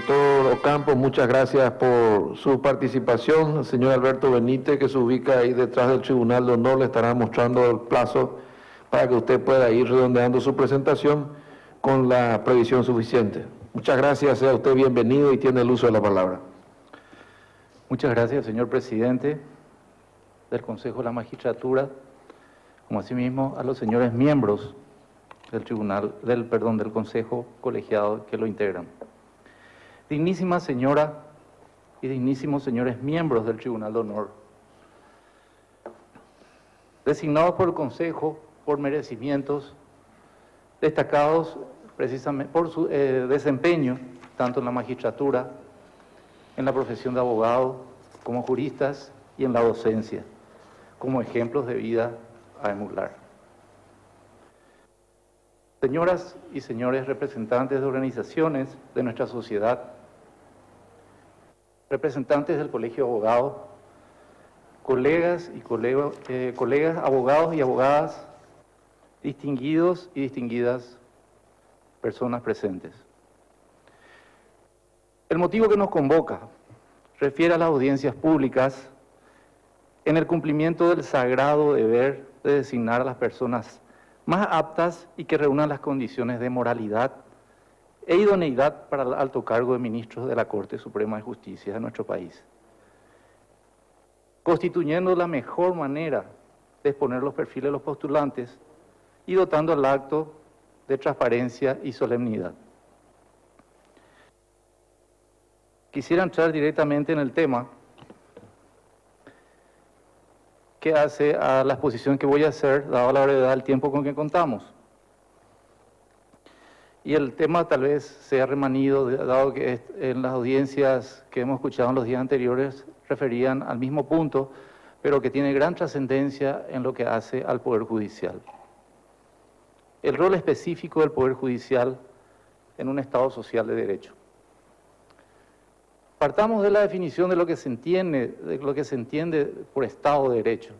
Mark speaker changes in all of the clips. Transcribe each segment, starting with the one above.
Speaker 1: doctor Ocampo, muchas gracias por su participación. El señor Alberto Benítez, que se ubica ahí detrás del Tribunal de Honor, le estará mostrando el plazo para que usted pueda ir redondeando su presentación con la previsión suficiente. Muchas gracias, sea usted bienvenido y tiene el uso de la palabra.
Speaker 2: Muchas gracias, señor presidente del Consejo de la Magistratura, como asimismo a los señores miembros del Consejo Colegiado que lo integran. Dignísima señora y dignísimos señores miembros del Tribunal de Honor, designados por el Consejo por merecimientos destacados precisamente por su desempeño, tanto en la magistratura, en la profesión de abogado, como juristas y en la docencia, como ejemplos de vida a emular. Señoras y señores representantes de organizaciones de nuestra sociedad, representantes del Colegio de Abogados, colegas abogados y abogadas, distinguidos y distinguidas personas presentes. El motivo que nos convoca refiere a las audiencias públicas en el cumplimiento del sagrado deber de designar a las personas más aptas y que reúnan las condiciones de moralidad e idoneidad para el alto cargo de ministros de la Corte Suprema de Justicia de nuestro país, constituyendo la mejor manera de exponer los perfiles de los postulantes y dotando al acto de transparencia y solemnidad. Quisiera entrar directamente en el tema que hace a la exposición que voy a hacer, dado la brevedad del tiempo con que contamos. Y el tema tal vez sea remanido, dado que en las audiencias que hemos escuchado en los días anteriores referían al mismo punto, pero que tiene gran trascendencia en lo que hace al Poder Judicial. El rol específico del Poder Judicial en un Estado social de derecho. Partamos de la definición de lo que se entiende por Estado de Derecho.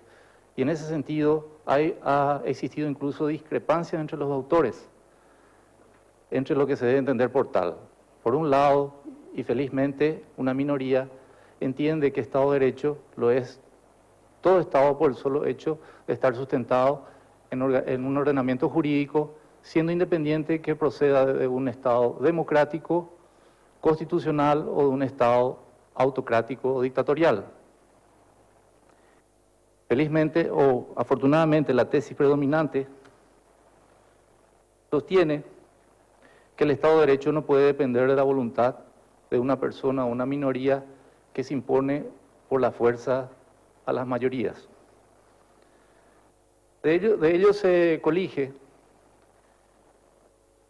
Speaker 2: Y en ese sentido ha existido incluso discrepancias entre los autores, entre lo que se debe entender por tal. Por un lado, y felizmente una minoría entiende que Estado de Derecho lo es todo Estado por el solo hecho de estar sustentado en un ordenamiento jurídico, siendo independiente que proceda de un Estado democrático, constitucional o de un Estado autocrático o dictatorial. Felizmente o afortunadamente la tesis predominante sostiene que el Estado de Derecho no puede depender de la voluntad de una persona o una minoría que se impone por la fuerza a las mayorías. De ello se colige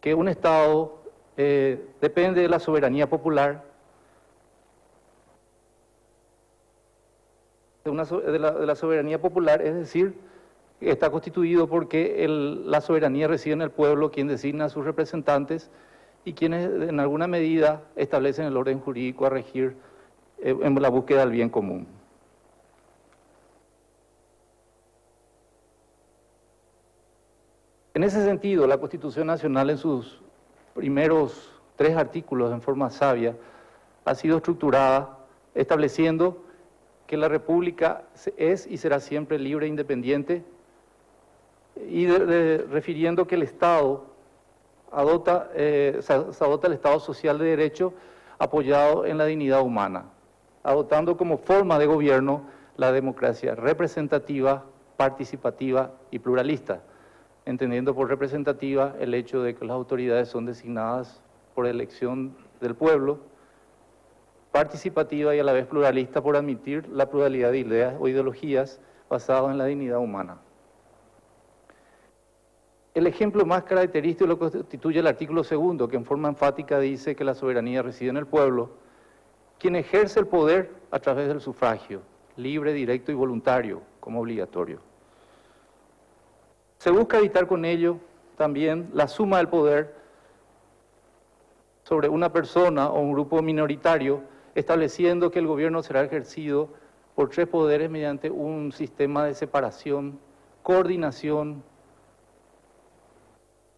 Speaker 2: que un Estado depende de la soberanía popular, de la soberanía popular, es decir, está constituido porque la soberanía reside en el pueblo, quien designa a sus representantes y quienes en alguna medida establecen el orden jurídico a regir en la búsqueda del bien común. En ese sentido, la Constitución Nacional en sus primeros 3 artículos en forma sabia ha sido estructurada estableciendo que la República es y será siempre libre e independiente y refiriendo que el Estado se adopta el Estado social de derecho apoyado en la dignidad humana, adoptando como forma de gobierno la democracia representativa, participativa y pluralista, entendiendo por representativa el hecho de que las autoridades son designadas por elección del pueblo, participativa y a la vez pluralista por admitir la pluralidad de ideas o ideologías basadas en la dignidad humana. El ejemplo más característico lo constituye el artículo 2, que en forma enfática dice que la soberanía reside en el pueblo, quien ejerce el poder a través del sufragio, libre, directo y voluntario, como obligatorio. Se busca evitar con ello también la suma del poder sobre una persona o un grupo minoritario, estableciendo que el gobierno será ejercido por 3 poderes mediante un sistema de separación, coordinación,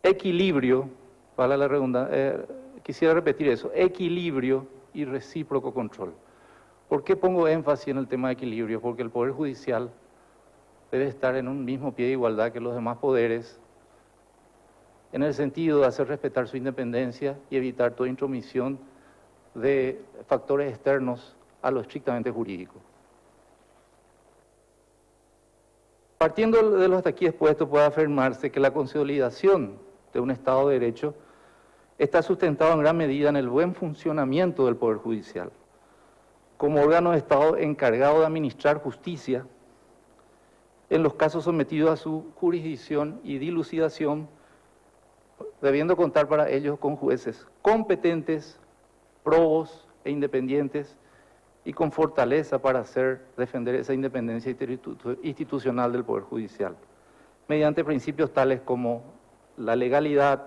Speaker 2: equilibrio, para la redundancia, quisiera repetir eso, equilibrio y recíproco control. ¿Por qué pongo énfasis en el tema de equilibrio? Porque el Poder Judicial debe estar en un mismo pie de igualdad que los demás poderes, en el sentido de hacer respetar su independencia y evitar toda intromisión de factores externos a lo estrictamente jurídico. Partiendo de lo hasta aquí expuesto, puede afirmarse que la consolidación de un Estado de Derecho está sustentado en gran medida en el buen funcionamiento del Poder Judicial, como órgano de Estado encargado de administrar justicia en los casos sometidos a su jurisdicción y dilucidación, debiendo contar para ello con jueces competentes, probos e independientes y con fortaleza para defender esa independencia institucional del Poder Judicial, mediante principios tales como la legalidad,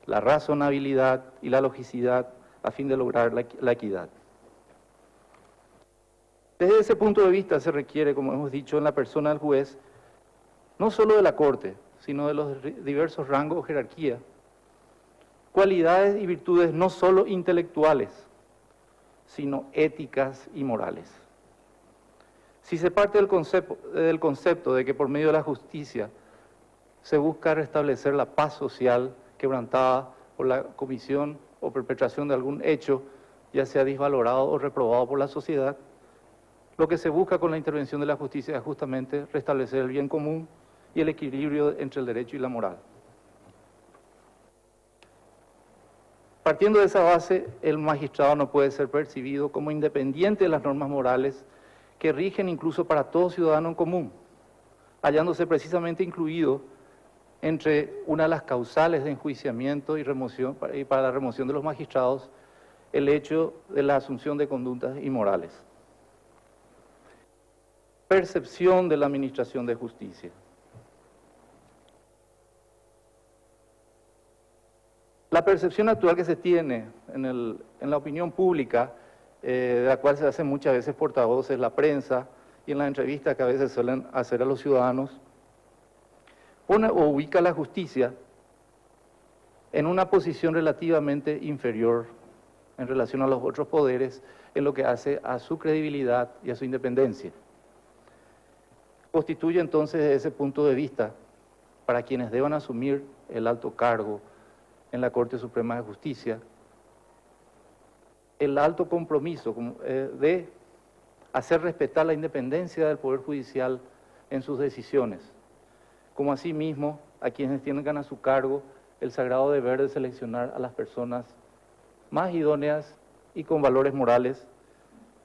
Speaker 2: la razonabilidad y la logicidad a fin de lograr la equidad. Desde ese punto de vista se requiere, como hemos dicho, en la persona del juez, no solo de la Corte, sino de los diversos rangos o jerarquía, cualidades y virtudes no solo intelectuales, sino éticas y morales. Si se parte del concepto de que por medio de la justicia se busca restablecer la paz social quebrantada por la comisión o perpetración de algún hecho, ya sea disvalorado o reprobado por la sociedad, lo que se busca con la intervención de la justicia es justamente restablecer el bien común y el equilibrio entre el derecho y la moral. Partiendo de esa base, el magistrado no puede ser percibido como independiente de las normas morales que rigen incluso para todo ciudadano en común, hallándose precisamente incluido entre una de las causales de enjuiciamiento y para la remoción de los magistrados, el hecho de la asunción de conductas inmorales. Percepción de la administración de justicia. La percepción actual que se tiene en la opinión pública, de la cual se hacen muchas veces portavoces la prensa y en las entrevistas que a veces suelen hacer a los ciudadanos, pone o ubica a la justicia en una posición relativamente inferior en relación a los otros poderes en lo que hace a su credibilidad y a su independencia. Constituye entonces, desde ese punto de vista, para quienes deban asumir el alto cargo en la Corte Suprema de Justicia, el alto compromiso de hacer respetar la independencia del Poder Judicial en sus decisiones, como asimismo a quienes tengan a su cargo el sagrado deber de seleccionar a las personas más idóneas y con valores morales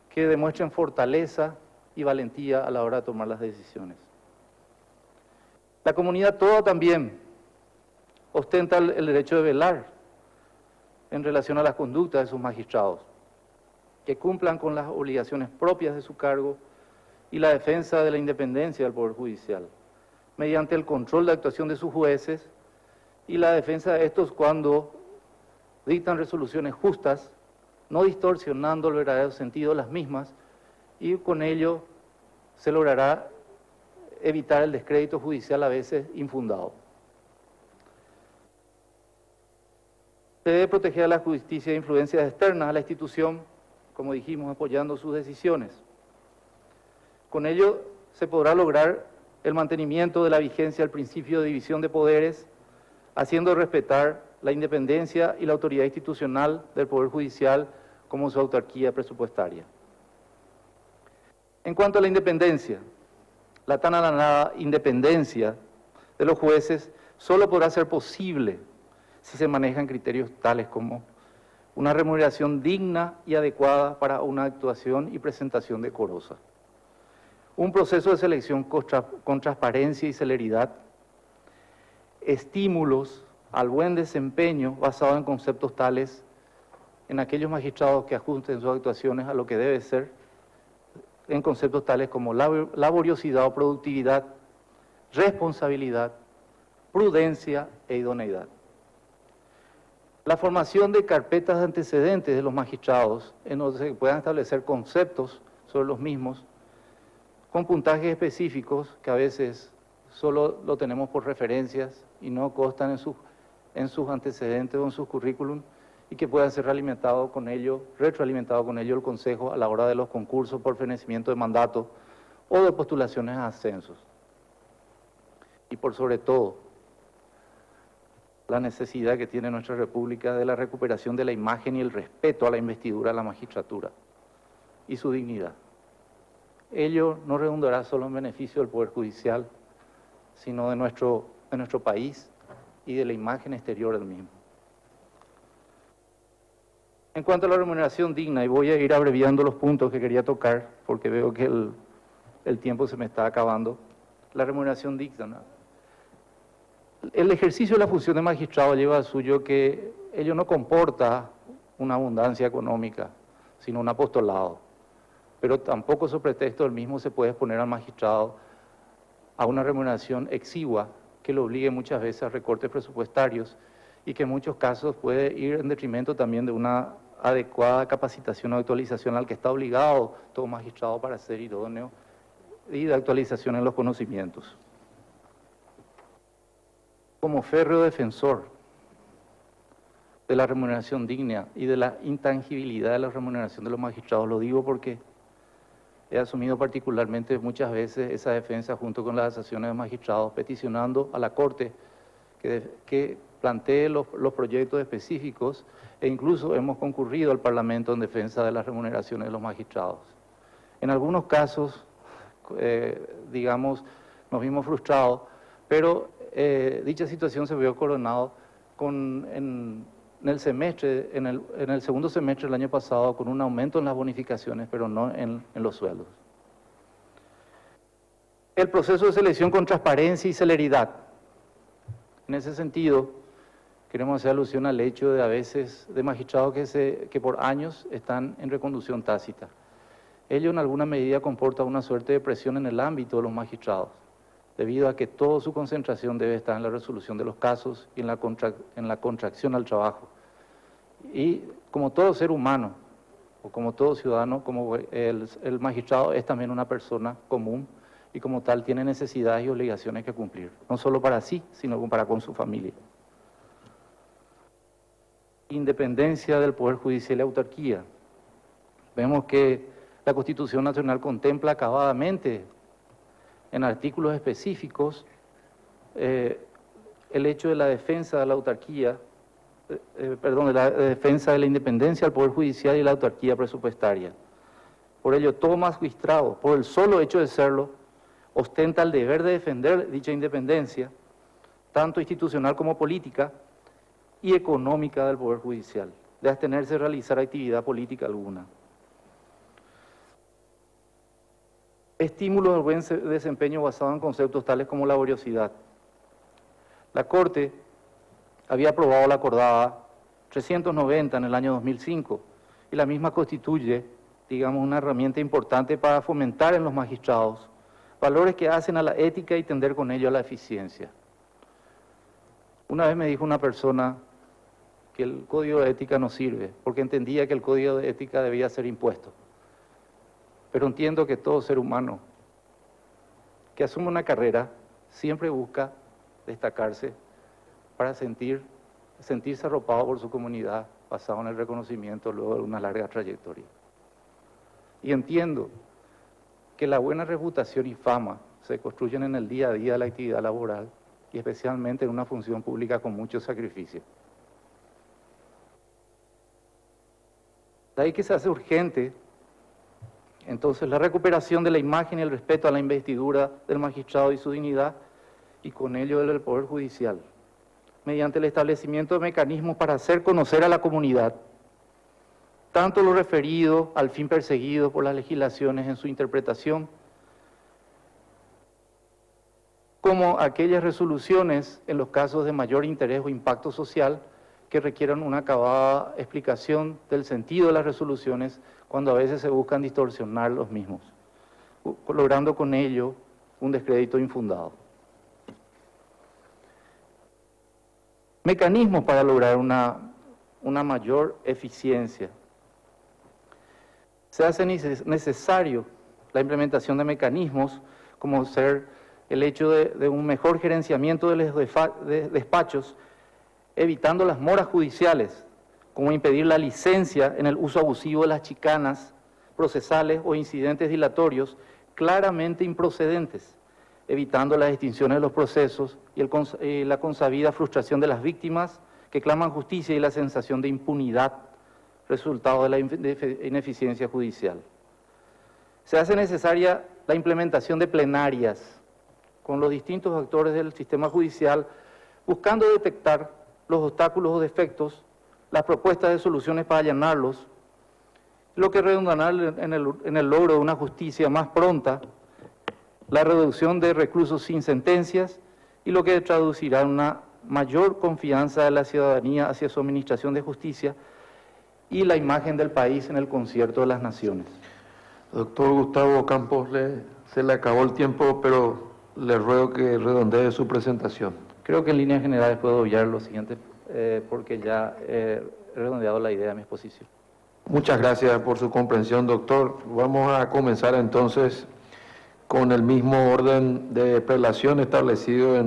Speaker 2: que demuestren fortaleza y valentía a la hora de tomar las decisiones. La comunidad toda también ostenta el derecho de velar en relación a las conductas de sus magistrados, que cumplan con las obligaciones propias de su cargo y la defensa de la independencia del Poder Judicial, mediante el control de actuación de sus jueces y la defensa de estos cuando dictan resoluciones justas, no distorsionando el verdadero sentido de las mismas, y con ello se logrará evitar el descrédito judicial a veces infundado. Se debe proteger a la justicia de influencias externas a la institución, como dijimos, apoyando sus decisiones. Con ello se podrá lograr el mantenimiento de la vigencia del principio de división de poderes, haciendo respetar la independencia y la autoridad institucional del Poder Judicial como su autarquía presupuestaria. En cuanto a la independencia, la tan anhelada independencia de los jueces solo podrá ser posible si se manejan criterios tales como una remuneración digna y adecuada para una actuación y presentación decorosa, un proceso de selección con transparencia y celeridad, estímulos al buen desempeño basado en conceptos tales en aquellos magistrados que ajusten sus actuaciones a lo que debe ser, en conceptos tales como laboriosidad o productividad, responsabilidad, prudencia e idoneidad. La formación de carpetas de antecedentes de los magistrados, en donde se puedan establecer conceptos sobre los mismos, con puntajes específicos que a veces solo lo tenemos por referencias y no constan en sus antecedentes o en sus currículum, y que pueda ser retroalimentado con ello el Consejo a la hora de los concursos por fenecimiento de mandato o de postulaciones a ascensos. Y por sobre todo, la necesidad que tiene nuestra República de la recuperación de la imagen y el respeto a la investidura de la magistratura y su dignidad. Ello no redundará solo en beneficio del Poder Judicial, sino de nuestro país y de la imagen exterior del mismo. En cuanto a la remuneración digna, y voy a ir abreviando los puntos que quería tocar, porque veo que el tiempo se me está acabando, la remuneración digna. El ejercicio de la función de magistrado lleva a suyo que ello no comporta una abundancia económica, sino un apostolado. Pero tampoco sobre pretexto del mismo se puede exponer al magistrado a una remuneración exigua que lo obligue muchas veces a recortes presupuestarios y que en muchos casos puede ir en detrimento también de una adecuada capacitación o actualización al que está obligado todo magistrado para ser idóneo y de actualización en los conocimientos. Como férreo defensor de la remuneración digna y de la intangibilidad de la remuneración de los magistrados, lo digo porque he asumido particularmente muchas veces esa defensa junto con las asociaciones de magistrados, peticionando a la Corte que plantee los proyectos específicos e incluso hemos concurrido al Parlamento en defensa de las remuneraciones de los magistrados. En algunos casos, digamos, nos vimos frustrados, pero dicha situación se vio coronado en el segundo semestre del año pasado con un aumento en las bonificaciones, pero no en los sueldos. El proceso de selección con transparencia y celeridad. En ese sentido, queremos hacer alusión al hecho de a veces de magistrados que por años están en reconducción tácita. Ello en alguna medida comporta una suerte de presión en el ámbito de los magistrados, debido a que toda su concentración debe estar en la resolución de los casos y en la contracción al trabajo. Y como todo ser humano, o como todo ciudadano, como el magistrado es también una persona común y como tal tiene necesidades y obligaciones que cumplir, no solo para sí, sino para con su familia. Independencia del Poder Judicial y autarquía. Vemos que la Constitución Nacional contempla acabadamente en artículos específicos el hecho de la defensa de la autarquía, de la defensa de la independencia del Poder Judicial y la autarquía presupuestaria. Por ello, todo magistrado, por el solo hecho de serlo, ostenta el deber de defender dicha independencia, tanto institucional como política y económica del Poder Judicial, de abstenerse de realizar actividad política alguna. Estímulo del buen desempeño basado en conceptos tales como laboriosidad. La Corte había aprobado la acordada 390 en el año 2005 y la misma constituye, digamos, una herramienta importante para fomentar en los magistrados valores que hacen a la ética y tender con ello a la eficiencia. Una vez me dijo una persona que el código de ética no sirve porque entendía que el código de ética debía ser impuesto. Pero entiendo que todo ser humano que asume una carrera siempre busca destacarse para sentirse arropado por su comunidad basado en el reconocimiento luego de una larga trayectoria. Y entiendo que la buena reputación y fama se construyen en el día a día de la actividad laboral y especialmente en una función pública con mucho sacrificio. De ahí que se hace urgente entonces la recuperación de la imagen y el respeto a la investidura del magistrado y su dignidad, y con ello del Poder Judicial, mediante el establecimiento de mecanismos para hacer conocer a la comunidad tanto lo referido al fin perseguido por las legislaciones en su interpretación, como aquellas resoluciones en los casos de mayor interés o impacto social que requieran una acabada explicación del sentido de las resoluciones cuando a veces se buscan distorsionar los mismos, logrando con ello un descrédito infundado. Mecanismos para lograr una mayor eficiencia. Se hace necesario la implementación de mecanismos como ser el hecho de un mejor gerenciamiento de los despachos, evitando las moras judiciales, como impedir la licencia en el uso abusivo de las chicanas procesales o incidentes dilatorios claramente improcedentes, evitando las extinciones de los procesos y la consabida frustración de las víctimas que claman justicia y la sensación de impunidad, resultado de la ineficiencia judicial. Se hace necesaria la implementación de plenarias con los distintos actores del sistema judicial, buscando detectar los obstáculos o defectos, las propuestas de soluciones para allanarlos, lo que redundará en el logro de una justicia más pronta, la reducción de reclusos sin sentencias y lo que traducirá en una mayor confianza de la ciudadanía hacia su administración de justicia y la imagen del país en el concierto de las naciones.
Speaker 1: Doctor Gustavo Campos, se le acabó el tiempo, pero le ruego que redondee su presentación.
Speaker 2: Creo que en líneas generales puedo obviar lo siguiente, porque ya he redondeado la idea de mi exposición.
Speaker 1: Muchas gracias por su comprensión, doctor. Vamos a comenzar entonces con el mismo orden de prelación establecido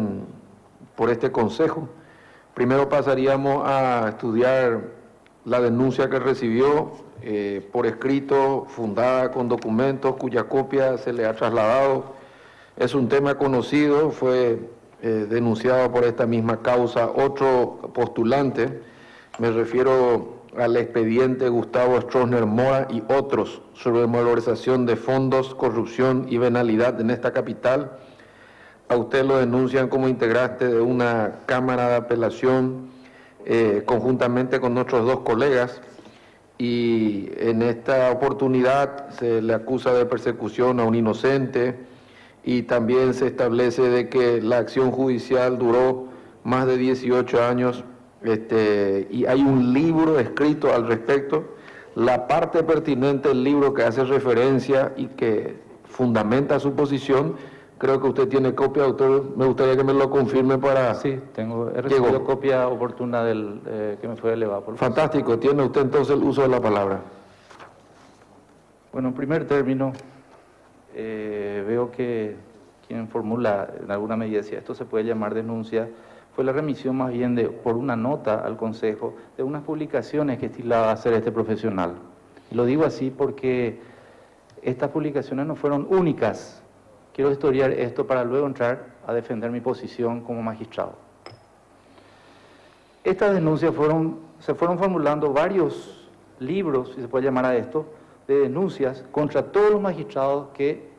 Speaker 1: por este Consejo. Primero pasaríamos a estudiar la denuncia que recibió por escrito, fundada con documentos cuya copia se le ha trasladado. Es un tema conocido, fue denunciado por esta misma causa otro postulante, me refiero al expediente Gustavo Stroessner Mora y otros sobre malversación de fondos, corrupción y venalidad en esta capital. A usted lo denuncian como integrante de una cámara de apelación conjuntamente con otros dos colegas, y en esta oportunidad se le acusa de persecución a un inocente, y también se establece de que la acción judicial duró más de 18 años, y hay un libro escrito al respecto. La parte pertinente del libro que hace referencia y que fundamenta su posición, creo que usted tiene copia, doctor, me gustaría que me lo confirme para...
Speaker 2: Sí, he recibido copia oportuna del que me fue elevado.
Speaker 1: Fantástico, tiene usted entonces el uso de la palabra.
Speaker 2: Bueno, en primer término, veo que quien formula en alguna medida, si esto se puede llamar denuncia, fue la remisión más bien por una nota al Consejo de unas publicaciones que estilaba hacer este profesional. Y lo digo así porque estas publicaciones no fueron únicas. Quiero historiar esto para luego entrar a defender mi posición como magistrado. Estas denuncias se fueron formulando varios libros, si se puede llamar a esto, de denuncias contra todos los magistrados que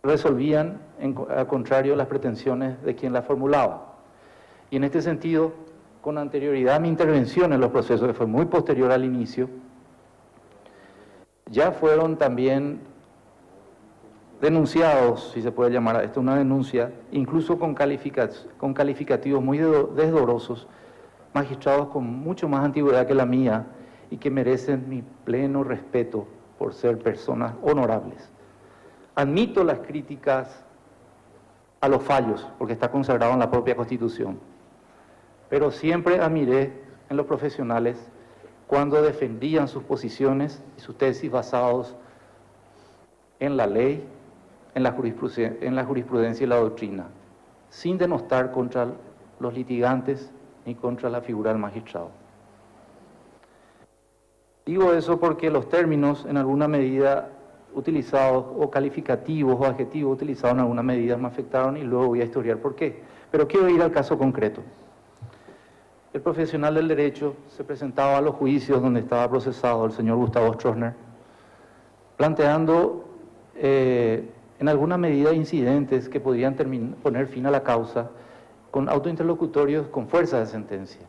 Speaker 2: resolvían al contrario las pretensiones de quien las formulaba. Y en este sentido, con anterioridad a mi intervención en los procesos, que fue muy posterior al inicio, ya fueron también denunciados, si se puede llamar a esto una denuncia, incluso con calificativos muy desdorosos, magistrados con mucho más antigüedad que la mía y que merecen mi pleno respeto por ser personas honorables. Admito las críticas a los fallos, porque está consagrado en la propia Constitución, pero siempre admiré en los profesionales cuando defendían sus posiciones y sus tesis basados en la ley, en la jurisprudencia y la doctrina, sin denostar contra los litigantes ni contra la figura del magistrado. Digo eso porque los términos en alguna medida utilizados, o calificativos o adjetivos utilizados en alguna medida me afectaron, y luego voy a historiar por qué. Pero quiero ir al caso concreto. El profesional del derecho se presentaba a los juicios donde estaba procesado el señor Gustavo Stroessner, planteando en alguna medida incidentes que podrían poner fin a la causa con autointerlocutorios con fuerza de sentencia,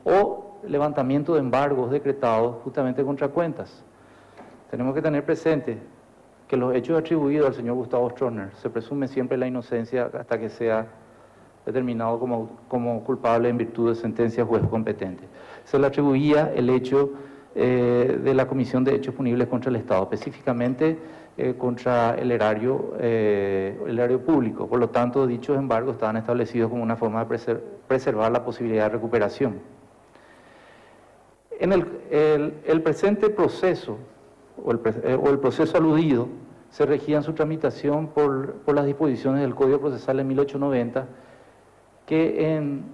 Speaker 2: o levantamiento de embargos decretados justamente contra cuentas. Tenemos que tener presente que los hechos atribuidos al señor Gustavo Stroessner se presume siempre la inocencia hasta que sea determinado como culpable en virtud de sentencia del juez competente. Se le atribuía el hecho de la comisión de hechos punibles contra el Estado, específicamente contra el erario público. Por lo tanto, dichos embargos estaban establecidos como una forma de preservar la posibilidad de recuperación. En el presente proceso, o el proceso aludido, se regía en su tramitación por las disposiciones del Código Procesal de 1890, que en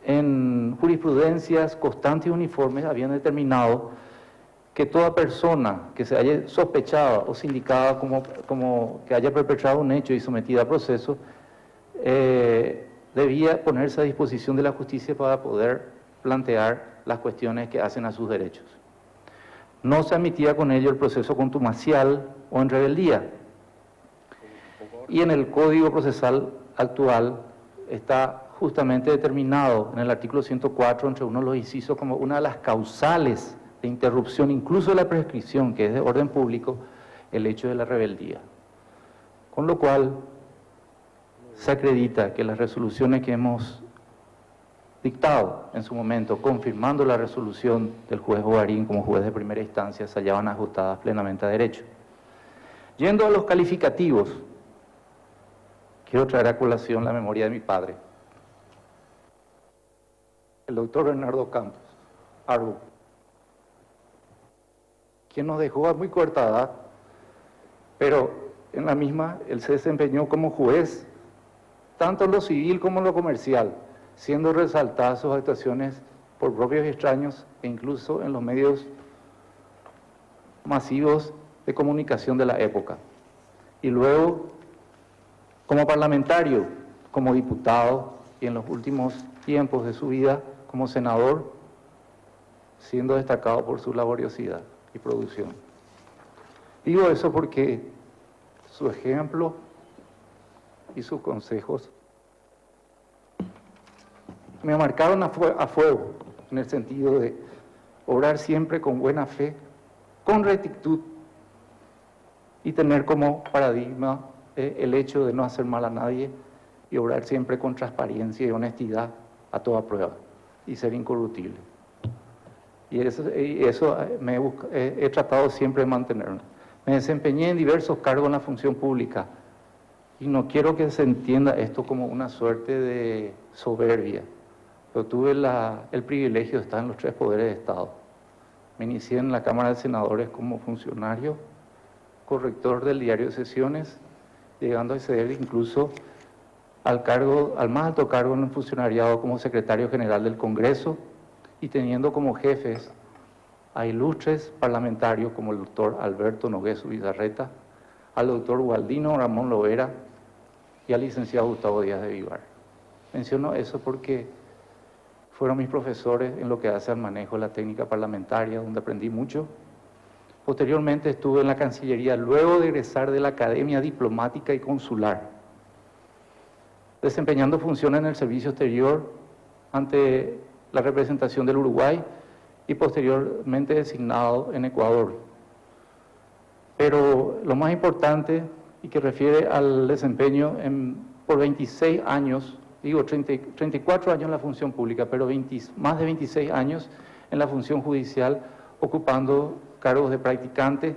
Speaker 2: en jurisprudencias constantes y uniformes habían determinado que toda persona que se haya sospechada o sindicada como que haya perpetrado un hecho y sometida a proceso, debía ponerse a disposición de la justicia para poder plantear las cuestiones que hacen a sus derechos. No se admitía con ello el proceso contumacial o en rebeldía. Y en el Código Procesal actual está justamente determinado en el artículo 104, entre uno de los incisos, como una de las causales de interrupción, incluso de la prescripción, que es de orden público, el hecho de la rebeldía. Con lo cual, se acredita que las resoluciones que hemos dictado en su momento, confirmando la resolución del juez Bogarín como juez de primera instancia, se hallaban ajustadas plenamente a derecho. Yendo a los calificativos, quiero traer a colación la memoria de mi padre, el doctor Bernardo Campos Arbu, quien nos dejó a muy corta edad, pero en la misma él se desempeñó como juez, tanto en lo civil como en lo comercial, siendo resaltadas sus actuaciones por propios y extraños e incluso en los medios masivos de comunicación de la época. Y luego, como parlamentario, como diputado y en los últimos tiempos de su vida como senador, siendo destacado por su laboriosidad y producción. Digo eso porque su ejemplo y sus consejos me marcaron a fuego en el sentido de obrar siempre con buena fe, con rectitud y tener como paradigma el hecho de no hacer mal a nadie y obrar siempre con transparencia y honestidad a toda prueba y ser incorruptible. Y eso he tratado siempre de mantenerlo. Me desempeñé en diversos cargos en la función pública y no quiero que se entienda esto como una suerte de soberbia, pero tuve el privilegio de estar en los tres poderes de Estado. Me inicié en la Cámara de Senadores como funcionario, corrector del diario de sesiones, llegando a acceder incluso al más alto cargo en el funcionariado como secretario general del Congreso y teniendo como jefes a ilustres parlamentarios como el doctor Alberto Nogués Bizarreta, al doctor Gualdino Ramón Lovera y al licenciado Gustavo Díaz de Vivar. Menciono eso porque fueron mis profesores en lo que hace al manejo de la técnica parlamentaria, donde aprendí mucho. Posteriormente estuve en la Cancillería, luego de egresar de la Academia Diplomática y Consular, desempeñando funciones en el servicio exterior ante la representación del Uruguay y posteriormente designado en Ecuador. Pero lo más importante y que refiere al desempeño por 26 años, digo 34 años en la función pública, pero más de 26 años en la función judicial, ocupando cargos de practicante,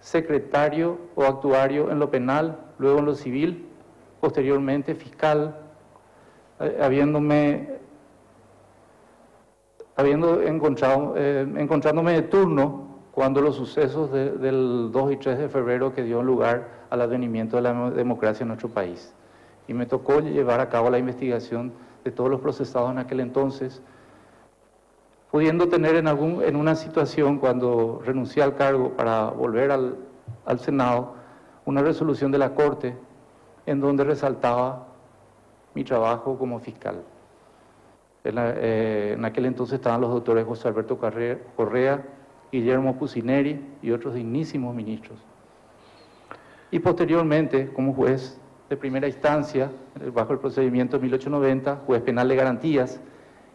Speaker 2: secretario o actuario en lo penal, luego en lo civil, posteriormente fiscal, encontrándome de turno cuando los sucesos del 2 y 3 de febrero que dio lugar al advenimiento de la democracia en nuestro país. Y me tocó llevar a cabo la investigación de todos los procesados en aquel entonces, pudiendo tener en una situación cuando renuncié al cargo para volver al Senado, una resolución de la Corte en donde resaltaba mi trabajo como fiscal. En aquel entonces estaban los doctores José Alberto Correa, Guillermo Pucineri y otros dignísimos ministros. Y posteriormente, como juez de primera instancia, bajo el procedimiento 1890, juez penal de garantías,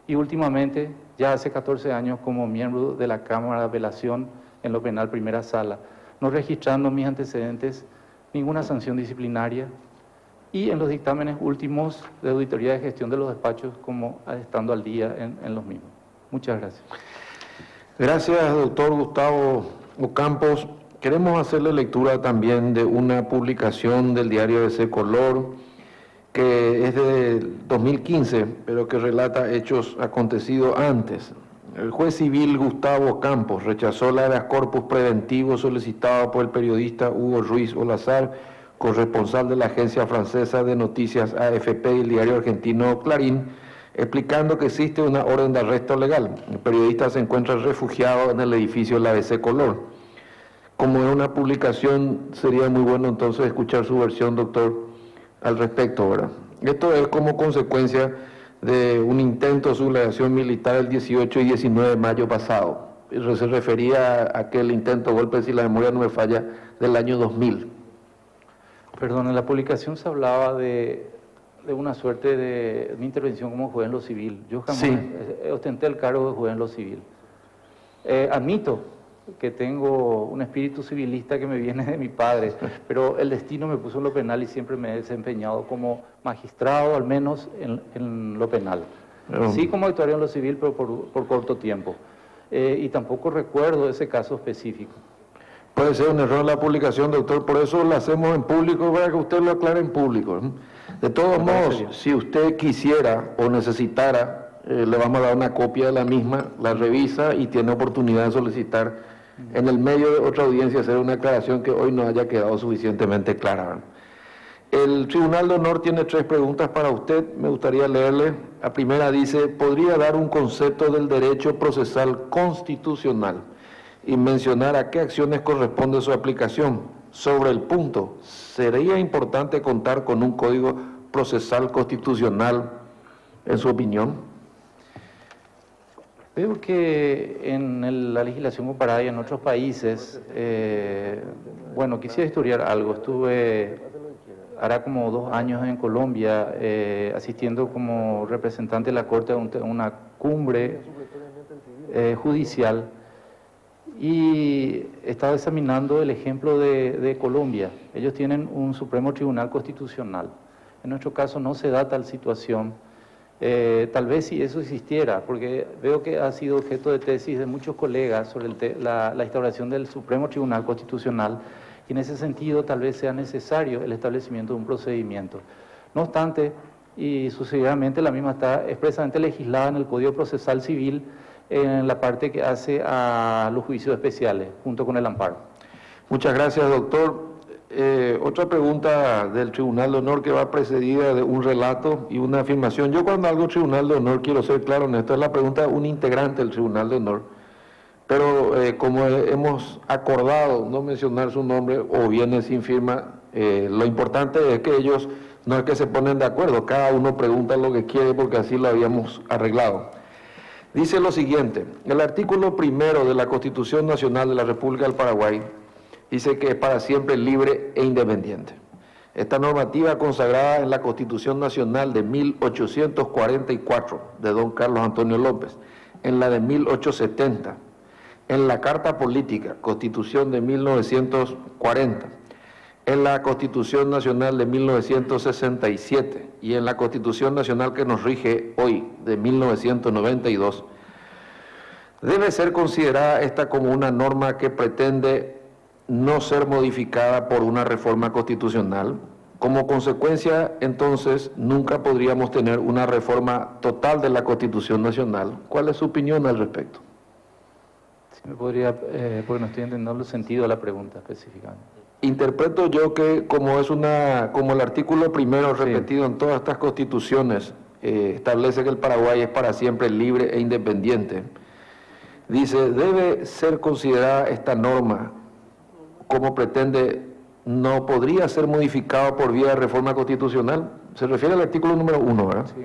Speaker 2: y últimamente, ya hace 14 años, como miembro de la Cámara de Apelación en lo penal primera sala, no registrando mis antecedentes ninguna sanción disciplinaria, y en los dictámenes últimos de auditoría de gestión de los despachos, como estando al día en los mismos. Muchas gracias.
Speaker 1: Gracias, doctor Gustavo Ocampos. Queremos hacerle lectura también de una publicación del diario ABC Color, que es de 2015, pero que relata hechos acontecidos antes. El juez civil Gustavo Campos rechazó el habeas corpus preventivo solicitado por el periodista Hugo Ruiz Olazar, corresponsal de la agencia francesa de noticias AFP y el diario argentino Clarín, explicando que existe una orden de arresto legal. El periodista se encuentra refugiado en el edificio de la ABC Color. Como es una publicación, sería muy bueno entonces escuchar su versión, doctor, al respecto, ¿verdad? Esto es como consecuencia de un intento de sublevación militar el 18 y 19 de mayo pasado. Se refería a aquel intento de golpe, si la memoria no me falla, del año 2000.
Speaker 2: Perdón, en la publicación se hablaba de una suerte de intervención como juez en lo civil. Yo jamás
Speaker 1: Sí.
Speaker 2: ostenté el cargo de juez en lo civil. Admito que tengo un espíritu civilista que me viene de mi padre, pero el destino me puso en lo penal y siempre me he desempeñado como magistrado, al menos en lo penal. Sí como actuario en lo civil, pero por corto tiempo. Y tampoco recuerdo ese caso específico.
Speaker 1: Puede ser un error en la publicación, doctor, por eso lo hacemos en público, para que usted lo aclare en público. De todos modos, si usted quisiera o necesitara, le vamos a dar una copia de la misma, la revisa y tiene oportunidad de solicitar en el medio de otra audiencia hacer una aclaración que hoy no haya quedado suficientemente clara. El Tribunal de Honor tiene 3 preguntas para usted, me gustaría leerle. La primera dice, ¿podría dar un concepto del derecho procesal constitucional y mencionar a qué acciones corresponde su aplicación? Sobre el punto, ¿sería importante contar con un código procesal constitucional, en su opinión?
Speaker 2: Veo que en la legislación comparada y en otros países, bueno, quisiera historiar algo. Estuve, hará como 2 años en Colombia, asistiendo como representante de la Corte a una cumbre judicial, y estaba examinando el ejemplo de Colombia. Ellos tienen un Supremo Tribunal Constitucional. En nuestro caso no se da tal situación. Tal vez si eso existiera, porque veo que ha sido objeto de tesis de muchos colegas sobre la instauración del Supremo Tribunal Constitucional, y en ese sentido tal vez sea necesario el establecimiento de un procedimiento. No obstante, y sucesivamente la misma está expresamente legislada en el Código Procesal Civil, en la parte que hace a los juicios especiales, junto con el amparo.
Speaker 1: Muchas gracias, doctor. Otra pregunta del Tribunal de Honor que va precedida de un relato y una afirmación. Yo cuando hago Tribunal de Honor quiero ser claro en esto, es la pregunta de un integrante del Tribunal de Honor, pero como hemos acordado no mencionar su nombre o viene sin firma, lo importante es que ellos no es que se ponen de acuerdo, cada uno pregunta lo que quiere porque así lo habíamos arreglado. Dice lo siguiente, el artículo 1 de la Constitución Nacional de la República del Paraguay dice que es para siempre libre e independiente. Esta normativa consagrada en la Constitución Nacional de 1844 de don Carlos Antonio López, en la de 1870, en la Carta Política, Constitución de 1940, en la Constitución Nacional de 1967 y en la Constitución Nacional que nos rige hoy, de 1992, debe ser considerada esta como una norma que pretende no ser modificada por una reforma constitucional. Como consecuencia, entonces, nunca podríamos tener una reforma total de la Constitución Nacional. ¿Cuál es su opinión al respecto?
Speaker 2: Si me podría, porque no estoy entendiendo el sentido de la pregunta específicamente.
Speaker 1: Interpreto yo que como el artículo 1 repetido en todas estas constituciones establece que el Paraguay es para siempre libre e independiente, dice, debe ser considerada esta norma como pretende, no podría ser modificado por vía de reforma constitucional. Se refiere al artículo número 1, ¿verdad?
Speaker 2: Sí.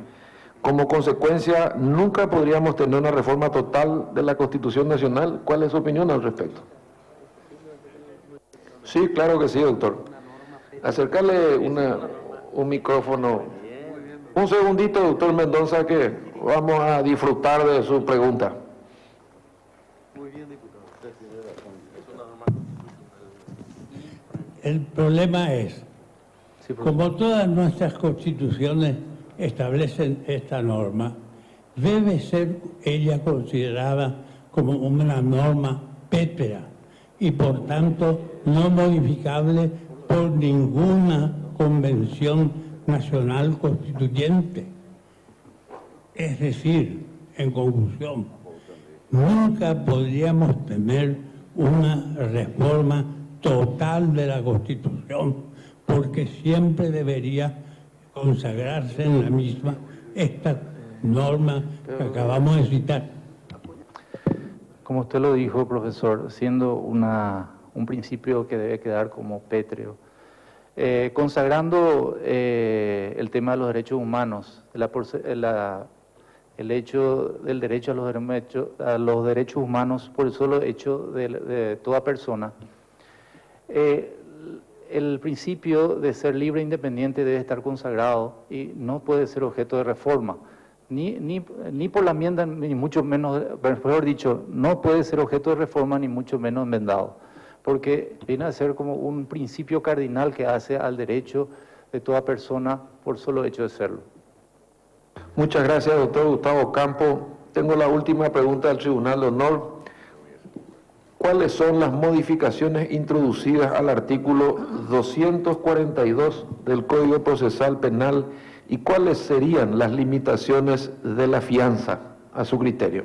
Speaker 1: Como consecuencia, nunca podríamos tener una reforma total de la Constitución Nacional. ¿Cuál es su opinión al respecto? Sí, claro que sí, doctor. Acercarle un micrófono. Un segundito, doctor Mendoza, que vamos a disfrutar de su pregunta.
Speaker 3: El problema es, como todas nuestras constituciones establecen esta norma, debe ser ella considerada como una norma pétrea y por tanto no modificable por ninguna convención nacional constituyente. Es decir, en conclusión, nunca podríamos tener una reforma total de la Constitución, porque siempre debería consagrarse en la misma esta norma que acabamos de citar.
Speaker 2: Como usted lo dijo, profesor, siendo un principio que debe quedar como pétreo, consagrando el tema de los derechos humanos, el hecho del derecho a los derechos humanos por el solo hecho de toda persona, el principio de ser libre e independiente debe estar consagrado y no puede ser objeto de reforma, ni por la enmienda, ni mucho menos, mejor dicho, no puede ser objeto de reforma, ni mucho menos enmendado, porque viene a ser como un principio cardinal que hace al derecho de toda persona por solo hecho de serlo.
Speaker 1: Muchas gracias, doctor Gustavo Campo. Tengo la última pregunta del Tribunal de Honor. ¿Cuáles son las modificaciones introducidas al artículo 242 del Código Procesal Penal y cuáles serían las limitaciones de la fianza a su criterio?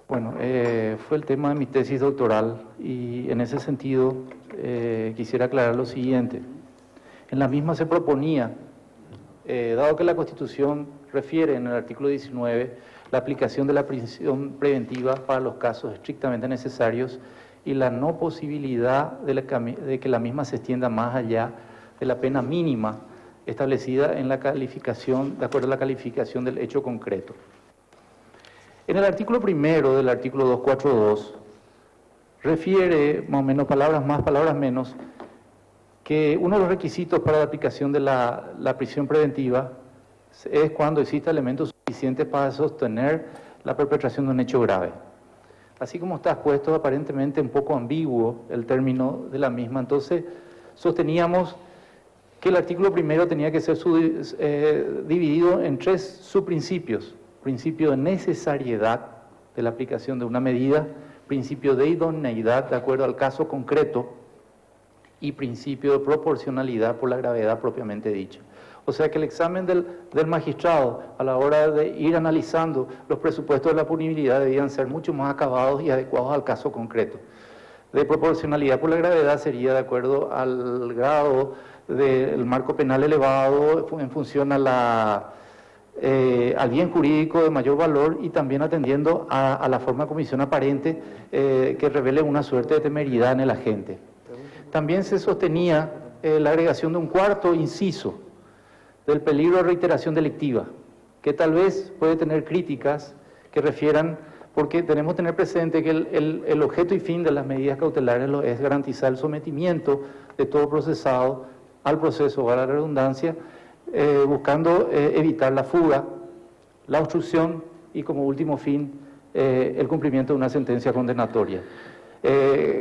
Speaker 2: Bueno, fue el tema de mi tesis doctoral y en ese sentido quisiera aclarar lo siguiente. En la misma se proponía, dado que la Constitución refiere en el artículo 19 la aplicación de la prisión preventiva para los casos estrictamente necesarios y la no posibilidad de que la misma se extienda más allá de la pena mínima establecida en la calificación, de acuerdo a la calificación del hecho concreto. En el artículo primero del artículo 242 refiere, más o menos, palabras más, palabras menos, que uno de los requisitos para la aplicación de la prisión preventiva es cuando exista elementos suficientes para sostener la perpetración de un hecho grave. Así como está expuesto, aparentemente un poco ambiguo el término de la misma, entonces sosteníamos que el artículo primero tenía que ser dividido en tres subprincipios: principio de necesariedad de la aplicación de una medida, principio de idoneidad de acuerdo al caso concreto y principio de proporcionalidad por la gravedad propiamente dicha. O sea que el examen del magistrado a la hora de ir analizando los presupuestos de la punibilidad debían ser mucho más acabados y adecuados al caso concreto. De proporcionalidad por la gravedad sería de acuerdo al grado del marco penal elevado en función a al bien jurídico de mayor valor y también atendiendo a la forma de comisión aparente que revele una suerte de temeridad en el agente. También se sostenía la agregación de un cuarto inciso del peligro de reiteración delictiva, que tal vez puede tener críticas que refieran, porque tenemos que tener presente que el objeto y fin de las medidas cautelares es garantizar el sometimiento de todo procesado al proceso, a la redundancia, buscando evitar la fuga, la obstrucción y como último fin el cumplimiento de una sentencia condenatoria.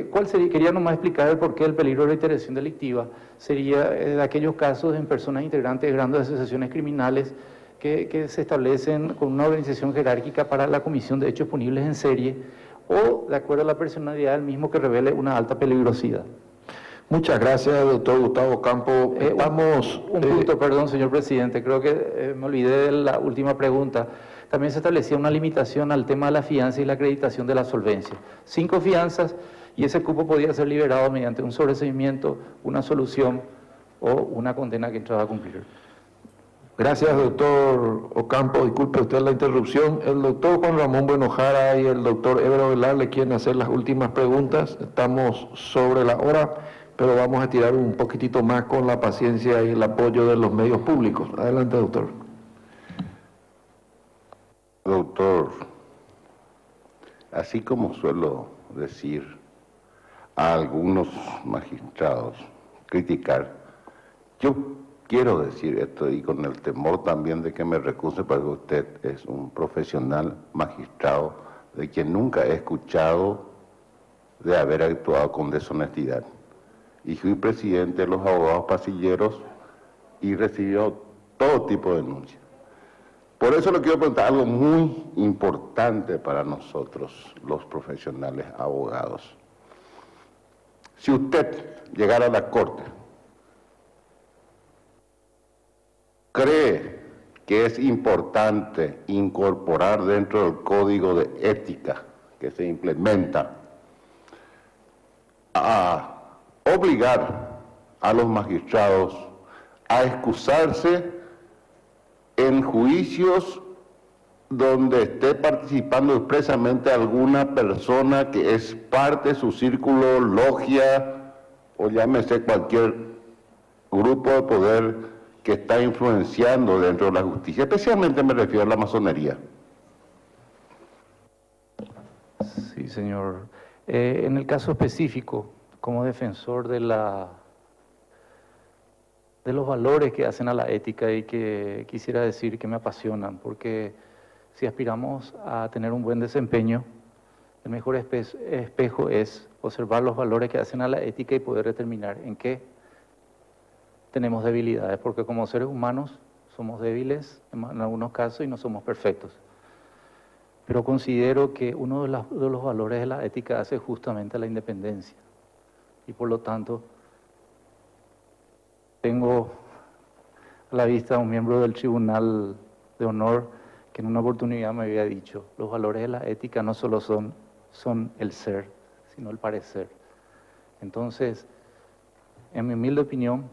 Speaker 2: ¿Cuál sería? Quería nomás explicar el porqué del peligro de reiteración delictiva. Sería de aquellos casos en personas integrantes de grandes asociaciones criminales que se establecen con una organización jerárquica para la comisión de hechos punibles en serie o de acuerdo a la personalidad del mismo que revele una alta peligrosidad.
Speaker 1: Muchas gracias, doctor Gustavo Campo.
Speaker 2: Un punto, perdón, señor presidente, creo que me olvidé de la última pregunta. También se establecía una limitación al tema de la fianza y la acreditación de la solvencia. 5 fianzas y ese cupo podía ser liberado mediante un sobreseimiento, una solución o una condena que entraba a cumplir.
Speaker 1: Gracias, doctor Ocampo. Disculpe usted la interrupción. El doctor Juan Ramón Buenojara y el doctor Évero Velar le quieren hacer las últimas preguntas. Estamos sobre la hora, pero vamos a tirar un poquitito más con la paciencia y el apoyo de los medios públicos. Adelante, doctor.
Speaker 4: Doctor, así como suelo decir a algunos magistrados, criticar, yo quiero decir esto y con el temor también de que me recuse, porque usted es un profesional magistrado de quien nunca he escuchado de haber actuado con deshonestidad. Y fui presidente de los abogados pasilleros y recibió todo tipo de denuncias. Por eso le quiero preguntar algo muy importante para nosotros, los profesionales abogados. Si usted llegara a la Corte, ¿cree que es importante incorporar dentro del código de ética que se implementa a obligar a los magistrados a excusarse en juicios donde esté participando expresamente alguna persona que es parte de su círculo, logia o llámese cualquier grupo de poder que está influenciando dentro de la justicia, especialmente me refiero a la masonería.
Speaker 2: Sí, señor. En el caso específico, como defensor de los valores que hacen a la ética y que quisiera decir que me apasionan, porque si aspiramos a tener un buen desempeño, el mejor espejo es observar los valores que hacen a la ética y poder determinar en qué tenemos debilidades, porque como seres humanos somos débiles en algunos casos y no somos perfectos. Pero considero que uno de los valores de la ética hace justamente a la independencia. Y por lo tanto, tengo a la vista a un miembro del Tribunal de Honor que en una oportunidad me había dicho, los valores de la ética no solo son el ser, sino el parecer. Entonces, en mi humilde opinión,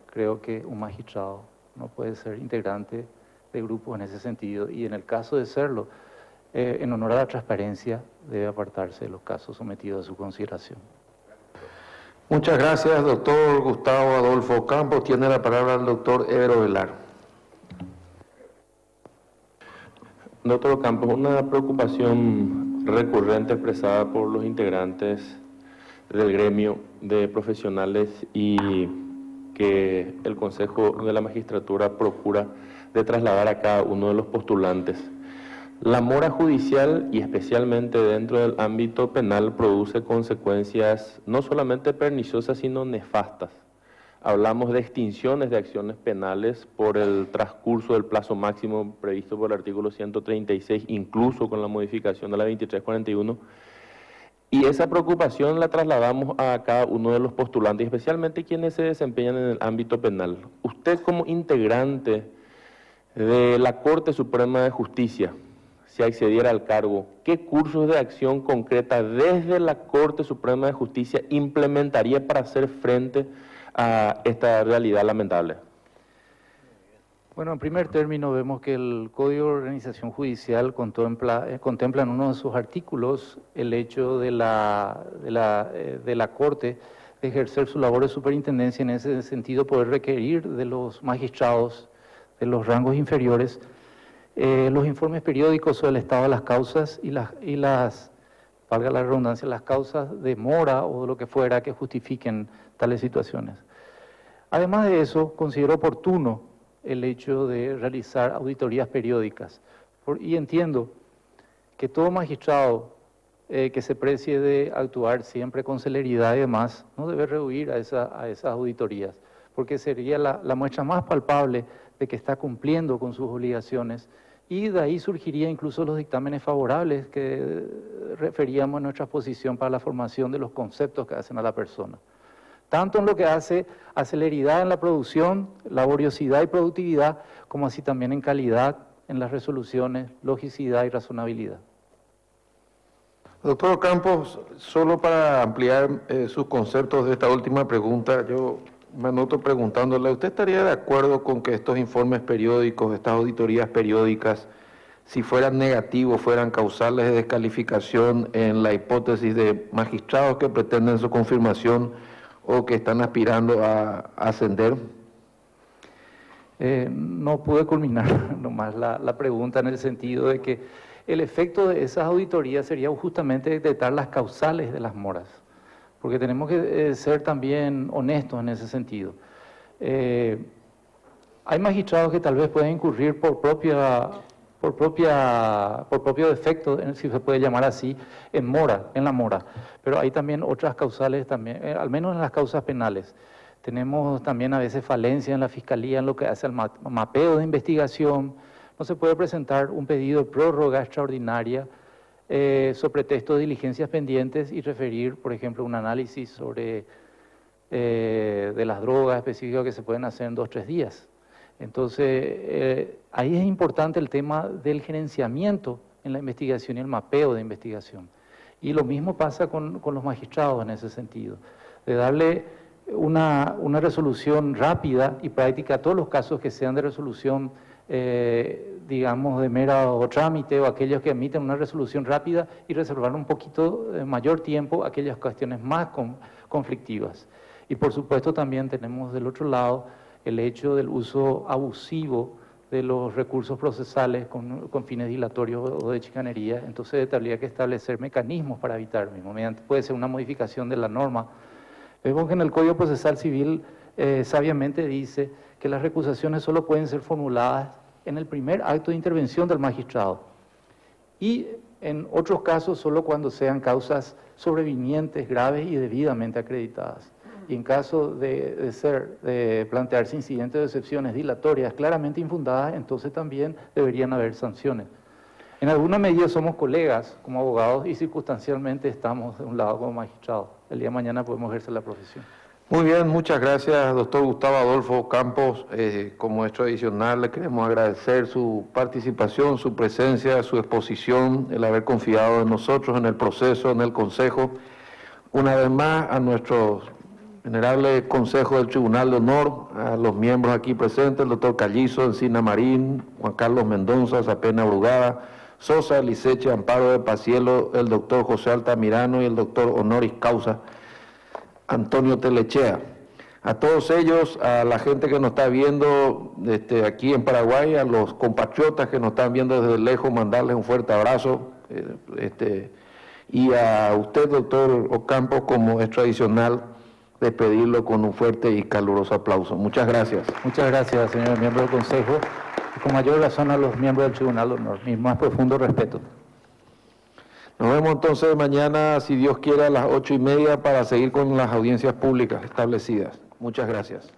Speaker 2: creo que un magistrado no puede ser integrante de grupos en ese sentido, y en el caso de serlo, en honor a la transparencia, debe apartarse de los casos sometidos a su consideración.
Speaker 1: Muchas gracias, doctor Gustavo Adolfo Campos. Tiene la palabra el doctor Evero Velar.
Speaker 5: Doctor Campos, una preocupación recurrente expresada por los integrantes del gremio de profesionales y que el Consejo de la Magistratura procura de trasladar a cada uno de los postulantes. La mora judicial, y especialmente dentro del ámbito penal, produce consecuencias no solamente perniciosas, sino nefastas. Hablamos de extinciones de acciones penales por el transcurso del plazo máximo previsto por el artículo 136, incluso con la modificación de la 2341, y esa preocupación la trasladamos a cada uno de los postulantes, especialmente quienes se desempeñan en el ámbito penal. Usted, como integrante de la Corte Suprema de Justicia, si accediera al cargo, ¿qué cursos de acción concreta desde la Corte Suprema de Justicia implementaría para hacer frente a esta realidad lamentable?
Speaker 2: Bueno, en primer término vemos que el Código de Organización Judicial contempla en uno de sus artículos el hecho de la Corte de ejercer su labor de superintendencia, en ese sentido poder requerir de los magistrados de los rangos inferiores los informes periódicos sobre el estado de las causas y las, valga la redundancia, las causas de mora o de lo que fuera que justifiquen tales situaciones. Además de eso, considero oportuno el hecho de realizar auditorías periódicas y entiendo que todo magistrado que se precie de actuar siempre con celeridad y demás no debe rehuir a esas auditorías, porque sería la muestra más palpable de que está cumpliendo con sus obligaciones, y de ahí surgiría incluso los dictámenes favorables que referíamos en nuestra exposición para la formación de los conceptos que hacen a la persona. Tanto en lo que hace a celeridad en la producción, laboriosidad y productividad, como así también en calidad en las resoluciones, logicidad y razonabilidad.
Speaker 1: Doctor Campos, solo para ampliar sus conceptos de esta última pregunta, yo me anoto preguntándole, ¿usted estaría de acuerdo con que estos informes periódicos, estas auditorías periódicas, si fueran negativos, fueran causales de descalificación en la hipótesis de magistrados que pretenden su confirmación o que están aspirando a ascender?
Speaker 2: No pude culminar nomás la pregunta en el sentido de que el efecto de esas auditorías sería justamente detectar las causales de las moras, porque tenemos que ser también honestos en ese sentido. Hay magistrados que tal vez pueden incurrir por propio defecto, si se puede llamar así, en la mora, pero hay también otras causales, también, al menos en las causas penales. Tenemos también a veces falencia en la Fiscalía en lo que hace al mapeo de investigación. No se puede presentar un pedido de prórroga extraordinaria sobre pretexto de diligencias pendientes y referir, por ejemplo, un análisis sobre de las drogas específicas que se pueden hacer en 2 o 3 días. Entonces, ahí es importante el tema del gerenciamiento en la investigación y el mapeo de investigación. Y lo mismo pasa con los magistrados en ese sentido, de darle una resolución rápida y práctica a todos los casos que sean de resolución digamos, de mero trámite, o aquellos que emiten una resolución rápida, y reservar un poquito mayor tiempo a aquellas cuestiones más conflictivas. Y por supuesto también tenemos del otro lado el hecho del uso abusivo de los recursos procesales con fines dilatorios o de chicanería. Entonces habría que establecer mecanismos para evitar mismo, puede ser una modificación de la norma. Vemos que en el Código Procesal Civil sabiamente dice que las recusaciones solo pueden ser formuladas en el primer acto de intervención del magistrado, y en otros casos solo cuando sean causas sobrevinientes, graves y debidamente acreditadas. Y en caso de plantearse incidentes o excepciones dilatorias claramente infundadas, entonces también deberían haber sanciones. En alguna medida somos colegas como abogados y circunstancialmente estamos de un lado como magistrados. El día de mañana podemos ejercer la profesión.
Speaker 1: Muy bien, muchas gracias, doctor Gustavo Adolfo Campos. Como es tradicional, le queremos agradecer su participación, su presencia, su exposición, el haber confiado en nosotros, en el proceso, en el Consejo. Una vez más, a nuestro venerable Consejo del Tribunal de Honor, a los miembros aquí presentes, el doctor Callizo, Encina Marín, Juan Carlos Mendoza, Zapena Brugada, Sosa, Liceche, Amparo de Pacielo, el doctor José Altamirano y el doctor honoris causa Antonio Telechea. A todos ellos, a la gente que nos está viendo aquí en Paraguay, a los compatriotas que nos están viendo desde lejos, mandarles un fuerte abrazo. Y a usted, doctor Ocampo, como es tradicional, despedirlo con un fuerte y caluroso aplauso. Muchas gracias.
Speaker 2: Muchas gracias, señor miembro del Consejo, y con mayor razón a los miembros del Tribunal de Honor. Mi más profundo respeto.
Speaker 1: Nos vemos entonces mañana, si Dios quiere, a las 8:30 para seguir con las audiencias públicas establecidas. Muchas gracias.